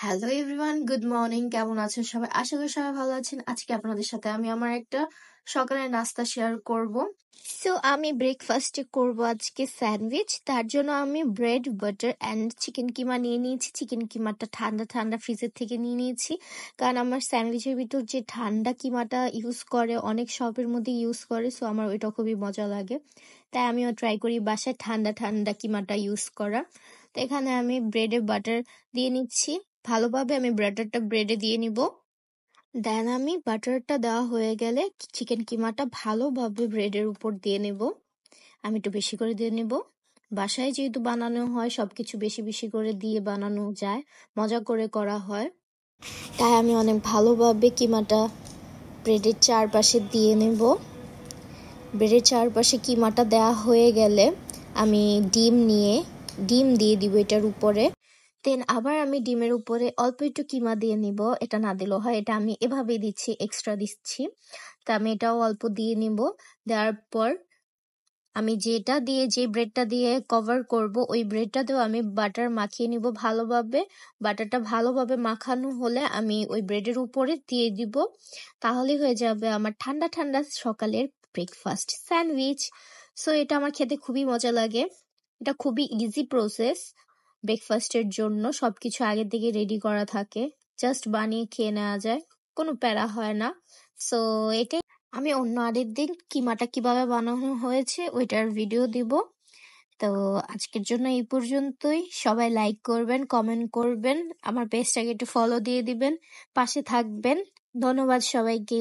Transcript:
Hello everyone, good morning. কেমন আছেন সবাই? আশা করি সবাই ভালো আছেন। আজকে আপনাদের সাথে আমি আমার একটা সকালের নাস্তা শেয়ার করব। আমি ব্রেকফাস্টে করব আজকে স্যান্ডউইচ। তার জন্য আমি ব্রেড, বাটার অ্যান্ড চিকেন কিমা নিয়ে নিয়েছি। চিকেন কিমাটা ঠান্ডা ঠান্ডা ফ্রিজের থেকে নিয়ে নিয়েছি, কারণ আমার স্যান্ডউইচের ভিতর যে ঠান্ডা কিমাটা ইউজ করে, অনেক শপের মধ্যে ইউজ করে, সো আমার ওইটা খুবই মজা লাগে। তাই আমিও ট্রাই করি বাসায় ঠান্ডা ঠান্ডা কিমাটা ইউজ করা। তো এখানে আমি ব্রেডে বাটার দিয়ে নিচ্ছি। ভালোভাবে আমি ব্যাটারটা ব্রেডে দিয়ে নিব। দেন আমি বাটারটা দেওয়া হয়ে গেলে চিকেন কিমাটা ভালোভাবে ব্রেডের উপর দিয়ে নেব। আমি একটু বেশি করে দিয়ে নেব। বাসায় যেহেতু বানানো হয়, সবকিছু বেশি বেশি করে দিয়ে বানানো যায়, মজা করে করা হয়। তাই আমি অনেক ভালোভাবে কিমাটা ব্রেডের চারপাশে দিয়ে নেব। ব্রেডের চারপাশে কিমাটা দেওয়া হয়ে গেলে আমি ডিম দিয়ে দিব এটার উপরে। দেন আবার আমি ডিমের উপরে অল্প একটু কিমা দিয়ে নিব। এটা না দিলেও হয়, এটা আমি এভাবেই দিচ্ছি, এক্সট্রা দিচ্ছি। তা আমি এটাও অল্প দিয়ে নিব। দেওয়ার পর আমি যে ব্রেডটা দিয়ে কভার করব, ওই ব্রেডটাতেও আমি বাটার মাখিয়ে নিব ভালোভাবে। বাটারটা ভালোভাবে মাখানো হলে আমি ওই ব্রেডের উপরে দিয়ে দিব। তাহলেই হয়ে যাবে আমার ঠান্ডা ঠান্ডা সকালের ব্রেকফাস্ট স্যান্ডউইচ। এটা আমার খেতে খুবই মজা লাগে। এটা খুবই ইজি প্রসেস। ব্রেকফাস্টের জন্য সবকিছু আগের থেকে রেডি করা থাকে, জাস্ট বানিয়ে খেয়ে নেওয়া যায়, কোনো প্যারা হয় না। সো এটাই। আমি অন্য আরেকদিন কিমাটা কিভাবে বানানো হয়েছে ওইটার ভিডিও দিব। তো আজকের জন্য এই পর্যন্তই। সবাই লাইক করবেন, কমেন্ট করবেন, আমার পেজটাকে একটু ফলো দিয়ে দিবেন, পাশে থাকবেন। ধন্যবাদ সবাইকে।